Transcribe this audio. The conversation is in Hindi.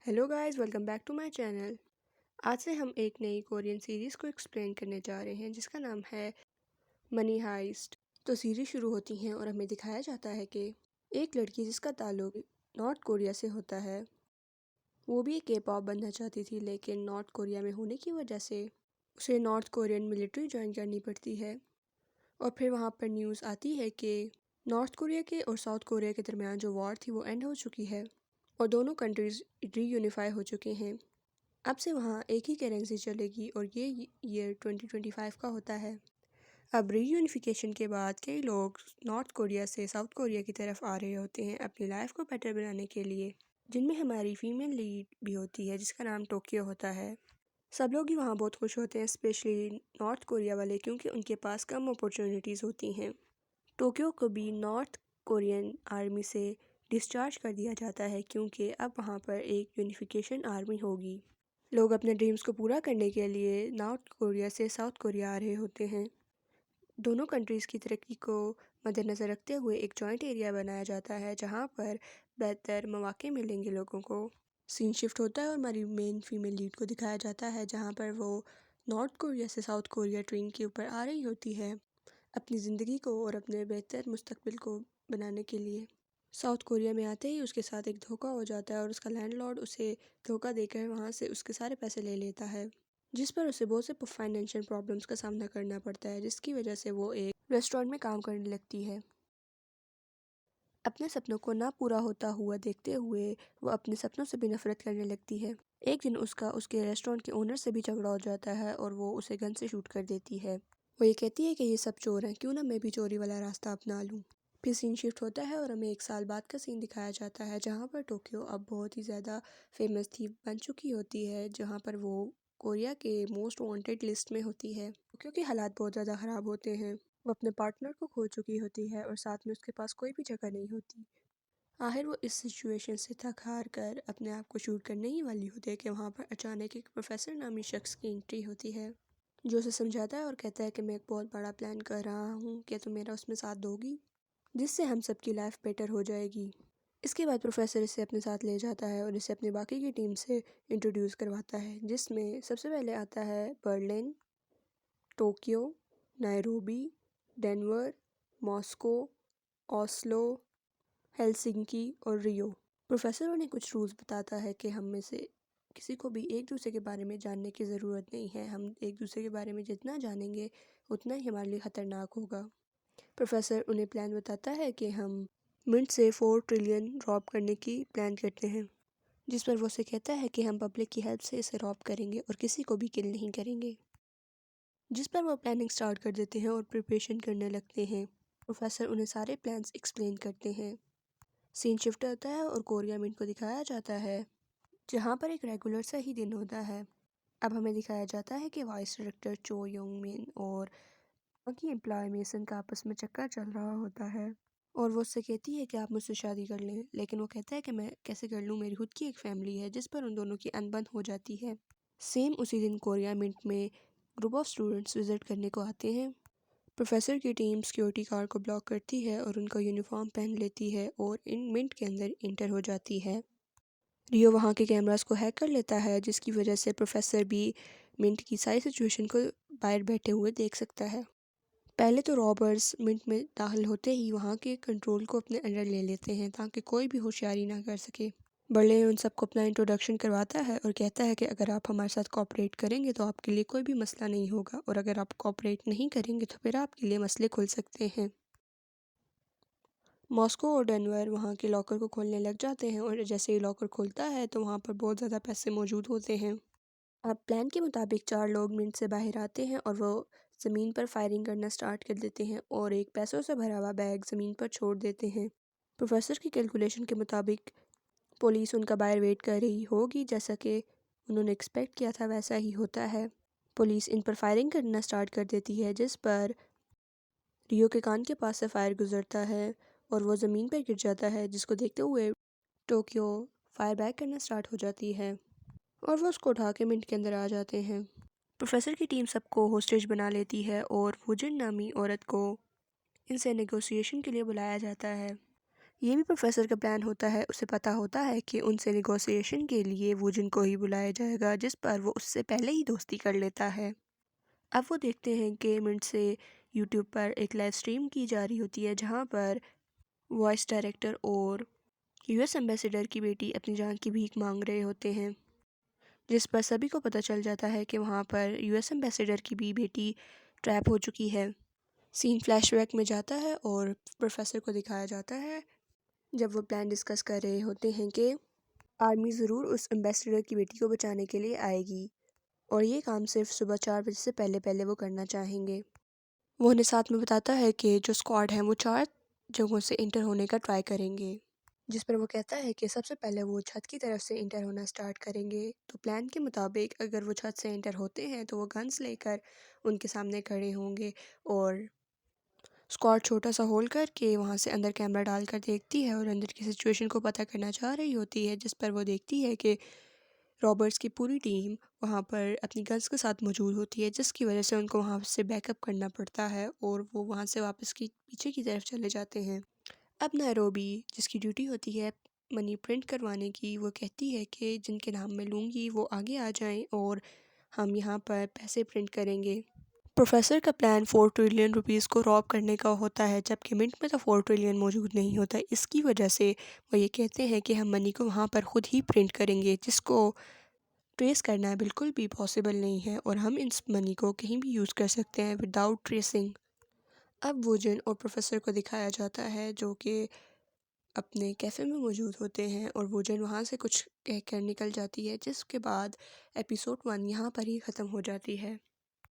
Hello guys, welcome back to my channel. आज से हम एक नई कोरियन सीरीज़ को एक्सप्लेन करने जा रहे हैं जिसका नाम है मनी हाइस्ट। तो सीरीज़ शुरू होती है और हमें दिखाया जाता है कि एक लड़की जिसका ताल्लुक नॉर्थ कोरिया से होता है, वो भी के पॉप बनना चाहती थी, लेकिन नॉर्थ कोरिया में होने की वजह से उसे नॉर्थ कोरियन मिलिट्री ज्वाइन करनी पड़ती है। और फिर वहाँ पर न्यूज़ आती है कि नॉर्थ कोरिया के और साउथ कोरिया के दरमियान जो वॉर थी वो एंड हो चुकी है और दोनों कंट्रीज़ रीयूनिफाई हो चुके हैं। अब से वहाँ एक ही करेंसी चलेगी और ये ईयर 2025 का होता है। अब रीयूनिफिकेशन के बाद कई लोग नॉर्थ कोरिया से साउथ कोरिया की तरफ आ रहे होते हैं अपनी लाइफ को बेटर बनाने के लिए, जिनमें हमारी फीमेल लीड भी होती है जिसका नाम टोक्यो होता है। सब लोग ही वहाँ बहुत खुश होते हैं, स्पेशली नॉर्थ कोरिया वाले, क्योंकि उनके पास कम अपॉर्चुनिटीज़ होती हैं। टोक्यो को भी नॉर्थ कोरियन आर्मी से डिस्चार्ज कर दिया जाता है क्योंकि अब वहाँ पर एक यूनिफिकेशन आर्मी होगी। लोग अपने ड्रीम्स को पूरा करने के लिए नॉर्थ कोरिया से साउथ कोरिया आ रहे होते हैं। दोनों कंट्रीज़ की तरक्की को मद्देनज़र रखते हुए एक जॉइंट एरिया बनाया जाता है जहाँ पर बेहतर मौके मिलेंगे लोगों को। सीन शिफ्ट होता है और हमारी मेन फीमेल लीड को दिखाया जाता है जहाँ पर वो नॉर्थ कोरिया से साउथ कोरिया ट्रेन के ऊपर आ रही होती है अपनी ज़िंदगी को और अपने बेहतर मुस्तकबिल को बनाने के लिए। साउथ कोरिया में आते ही उसके साथ एक धोखा हो जाता है और उसका लैंडलॉर्ड उसे धोखा देकर वहाँ से उसके सारे पैसे ले लेता है, जिस पर उसे बहुत से फाइनेंशियल प्रॉब्लम्स का सामना करना पड़ता है, जिसकी वजह से वो एक रेस्टोरेंट में काम करने लगती है। अपने सपनों को ना पूरा होता हुआ देखते हुए वो अपने सपनों से भी नफरत करने लगती है। एक दिन उसका उसके रेस्टोरेंट के ओनर से भी झगड़ा हो जाता है और वो उसे गन से शूट कर देती है। वो ये कहती है कि ये सब चोर हैं, क्यों ना मैं भी चोरी वाला रास्ता अपना लूँ। फिर सीन शिफ्ट होता है और हमें 1 साल बाद का सीन दिखाया जाता है जहाँ पर टोक्यो अब बहुत ही ज़्यादा फेमस थी बन चुकी होती है, जहाँ पर वो कोरिया के मोस्ट वांटेड लिस्ट में होती है क्योंकि हालात बहुत ज़्यादा ख़राब होते हैं। वो अपने पार्टनर को खो चुकी होती है और साथ में उसके पास कोई भी जगह नहीं होती। आखिर वो इस सिचुएशन से थक हार कर अपने आप को शूट करने ही वाली होती है कि वहाँ पर अचानक एक प्रोफेसर नामी शख्स की एंट्री होती है जो उसे समझाता है और कहता है कि मैं एक बहुत बड़ा प्लान कर रहा हूँ, क्या तुम मेरा उसमें साथ दोगी, जिससे हम सबकी लाइफ बेटर हो जाएगी। इसके बाद प्रोफेसर इसे अपने साथ ले जाता है और इसे अपनी बाकी की टीम से इंट्रोड्यूस करवाता है, जिसमें सबसे पहले आता है Berlin, Tokyo, Nairobi, Denver, Moscow, Oslo, Helsinki और रियो। प्रोफेसर उन्हें कुछ रूल्स बताता है कि हम में से किसी को भी एक दूसरे के बारे में जानने की ज़रूरत नहीं है। हम एक दूसरे के बारे में जितना जानेंगे उतना ही हमारे लिए ख़तरनाक होगा। प्रोफेसर उन्हें प्लान बताता है कि हम मिंट से 4 ट्रिलियन रॉब करने की प्लान करते हैं, जिस पर वो उसे कहता है कि हम पब्लिक की हेल्प से इसे रॉब करेंगे और किसी को भी किल नहीं करेंगे। जिस पर वो प्लानिंग स्टार्ट कर देते हैं और प्रिपरेशन करने लगते हैं। प्रोफेसर उन्हें सारे प्लान्स एक्सप्लेन करते हैं। सीन शिफ्ट होता है और कोरिया मिंट को दिखाया जाता है जहाँ पर एक रेगुलर सा ही दिन होता है। अब हमें दिखाया जाता है कि वाइस डायरेक्टर चो योंग मिन और बाकी एम्प्लॉय मेसन का आपस में चक्कर चल रहा होता है और वो उससे कहती है कि आप मुझसे शादी कर लें, लेकिन वो कहता है कि मैं कैसे कर लूँ, मेरी खुद की एक फैमिली है, जिस पर उन दोनों की अनबन हो जाती है। सेम उसी दिन कोरिया मिंट में ग्रुप ऑफ स्टूडेंट्स विजिट करने को आते हैं। प्रोफेसर की टीम सिक्योरिटी गार्ड को ब्लॉक करती है और उनका यूनिफॉर्म पहन लेती है और इन मिनट के अंदर इंटर हो जाती है। रियो वहाँ के कैमरास को हैक कर लेता है, जिसकी वजह से प्रोफेसर भी मिंट की सारी सिचुएशन को बाहर बैठे हुए देख सकता है। पहले तो रॉबर्स मिंट में दाखिल होते ही वहाँ के कंट्रोल को अपने अंडर ले लेते हैं ताकि कोई भी होशियारी ना कर सके। बर्ले उन सबको अपना इंट्रोडक्शन करवाता है और कहता है कि अगर आप हमारे साथ कोऑपरेट करेंगे तो आपके लिए कोई भी मसला नहीं होगा, और अगर आप कोऑपरेट नहीं करेंगे तो फिर आपके लिए मसले खुल सकते हैं। मॉस्को और डेनवर वहाँ के लॉकर को खोलने लग जाते हैं और जैसे ही लॉकर खुलता है तो वहाँ पर बहुत ज़्यादा पैसे मौजूद होते हैं। अब प्लान के मुताबिक 4 लोग मिनट से बाहर आते हैं और वो ज़मीन पर फायरिंग करना स्टार्ट कर देते हैं और एक पैसों से भरा हुआ बैग ज़मीन पर छोड़ देते हैं। प्रोफेसर की कैलकुलेशन के मुताबिक पुलिस उनका बाहर वेट कर रही होगी, जैसा कि उन्होंने एक्सपेक्ट किया था वैसा ही होता है। पुलिस इन पर फायरिंग करना स्टार्ट कर देती है, जिस पर रियो के कान के पास से फायर गुजरता है और वो ज़मीन पर गिर जाता है, जिसको देखते हुए टोक्यो फायर बैक करना स्टार्ट हो जाती है और वो उसको उठा के मिनट के अंदर आ जाते हैं। प्रोफेसर की टीम सबको होस्टेज बना लेती है और फुजिन नामी औरत को इनसे नेगोशिएशन के लिए बुलाया जाता है। ये भी प्रोफेसर का प्लान होता है। उसे पता होता है कि उनसे नेगोशिएशन के लिए वो जिनको ही बुलाया जाएगा, जिस पर वो उससे पहले ही दोस्ती कर लेता है। अब वो देखते हैं कि मिनट से यूट्यूब पर एक लाइव स्ट्रीम की जा रही होती है, जहाँ पर वॉइस डायरेक्टर और यूएस एम्बेसडर की बेटी अपनी जान की भीख मांग रहे होते हैं, जिस पर सभी को पता चल जाता है कि वहाँ पर यूएस एम्बेसडर की भी बेटी ट्रैप हो चुकी है। सीन फ्लैशबैक में जाता है और प्रोफेसर को दिखाया जाता है जब वो प्लान डिस्कस कर रहे होते हैं कि आर्मी ज़रूर उस एम्बेसडर की बेटी को बचाने के लिए आएगी और ये काम सिर्फ सुबह 4 बजे से पहले पहले वो करना चाहेंगे। वो उन्हें साथ में बताता है कि जो स्क्वाड है वो 4 जगहों से इंटर होने का ट्राई करेंगे, जिस पर वो कहता है कि सबसे पहले वो छत की तरफ से इंटर होना स्टार्ट करेंगे। तो प्लान के मुताबिक अगर वो छत से इंटर होते हैं तो वो गन्स लेकर उनके सामने खड़े होंगे और स्क्वाड छोटा सा होल करके वहाँ से अंदर कैमरा डालकर देखती है और अंदर की सिचुएशन को पता करना चाह रही होती है, जिस पर वो देखती है कि रॉबर्ट्स की पूरी टीम वहाँ पर अपनी गन्स के साथ मौजूद होती है, जिसकी वजह से उनको वहाँ से बैकअप करना पड़ता है और वो वहाँ से वापस की पीछे की तरफ चले जाते हैं। अब नैरोबी, जिसकी ड्यूटी होती है मनी प्रिंट करवाने की, वो कहती है कि जिनके नाम मैं लूँगी वो आगे आ जाएं और हम यहाँ पर पैसे प्रिंट करेंगे। प्रोफेसर का प्लान 4 ट्रिलियन रुपीज़ को रॉब करने का होता है, जबकि मिंट में तो 4 ट्रिलियन मौजूद नहीं होता। इसकी वजह से वो ये कहते हैं कि हम मनी को वहाँ पर ख़ुद ही प्रिंट करेंगे, जिसको ट्रेस करना बिल्कुल भी पॉसिबल नहीं है और हम इस मनी को कहीं भी यूज़ कर सकते हैं विदाउट ट्रेसिंग। अब वोजन और प्रोफेसर को दिखाया जाता है जो कि अपने कैफ़े में मौजूद होते हैं और वोजन वहाँ से कुछ कहकर निकल जाती है, जिसके बाद एपिसोड 1 यहाँ पर ही ख़त्म हो जाती है।